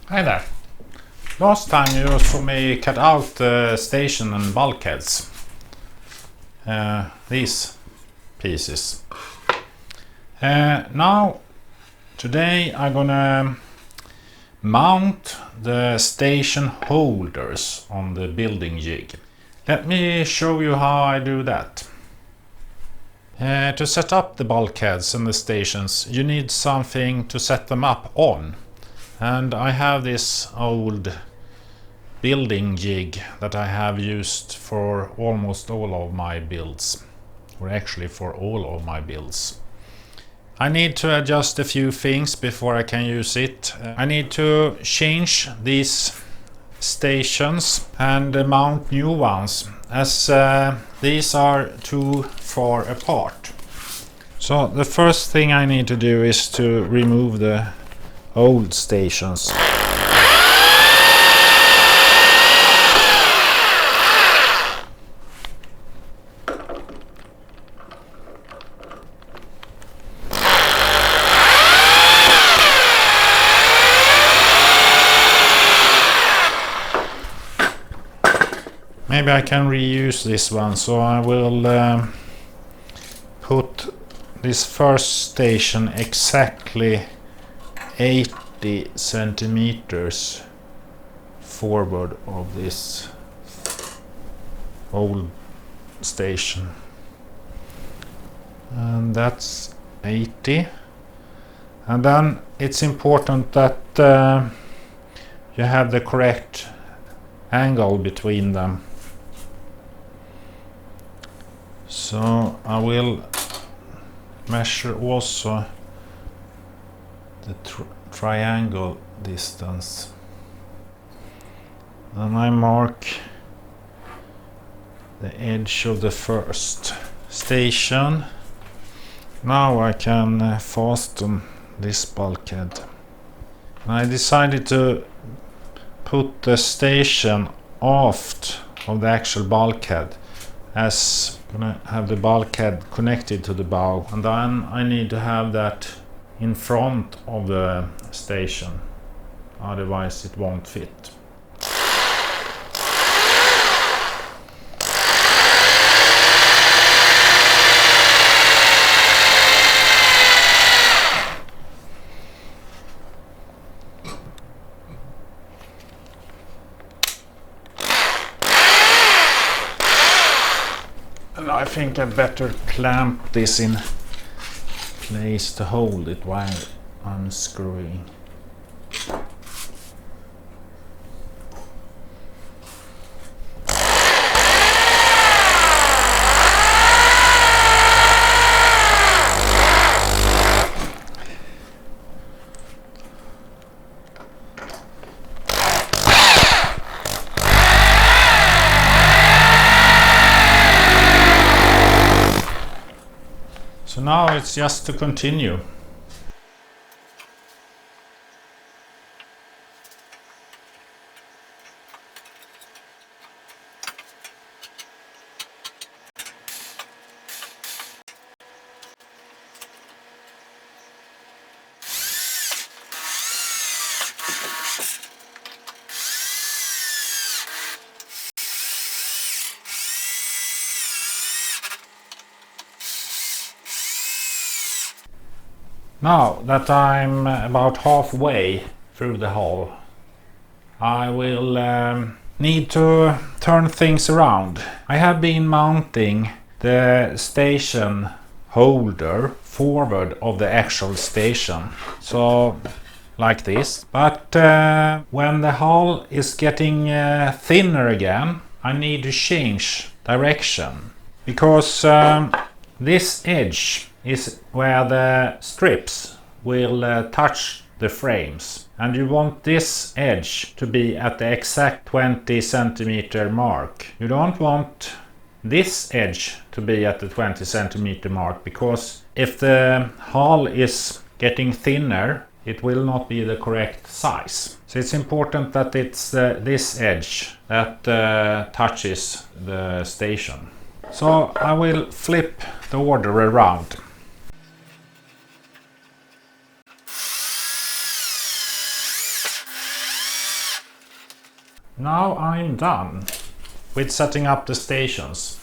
Hi there. Last time you saw me cut out the station and bulkheads. These pieces. Now, today I'm gonna mount the station holders on the building jig. Let me show you how I do that. To set up the bulkheads and the stations, you need something to set them up on. And I have this old building jig that I have used for almost all of my builds, or actually for all of my builds. I need to adjust a few things before I can use it. I need to change these stations and mount new ones, as these are too far apart. So the first thing I need to do is to remove the old stations. Maybe I can reuse this one, so I will put this first station exactly 80 centimeters forward of this old station, and that's 80. And then it's important that you have the correct angle between them. So I will measure also the triangle distance, and I mark the edge of the first station. Now I can fasten this bulkhead. I decided to put the station aft of the actual bulkhead, as I'm gonna have the bulkhead connected to the bow, and then I need to have that in front of the station, otherwise it won't fit. And I think I better clamp this in place to hold it while I'm screwing. So now it's just to continue. Now that I'm about halfway through the hull, I will need to turn things around. I have been mounting the station holder forward of the actual station, so like this. But when the hull is getting thinner again, I need to change direction, because this edge is where the strips will touch the frames, and you want this edge to be at the exact 20 centimeter mark. You don't want this edge to be at the 20 centimeter mark, because if the hull is getting thinner, it will not be the correct size. So it's important that it's this edge that touches the station. So I will flip the order around. Now I'm done with setting up the stations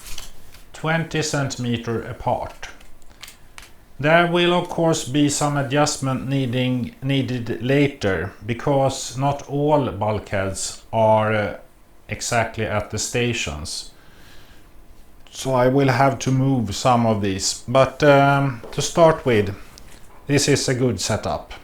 20 centimeter apart. There will of course be some adjustment needed later, because not all bulkheads are exactly at the stations. So I will have to move some of these, but to start with, this is a good setup.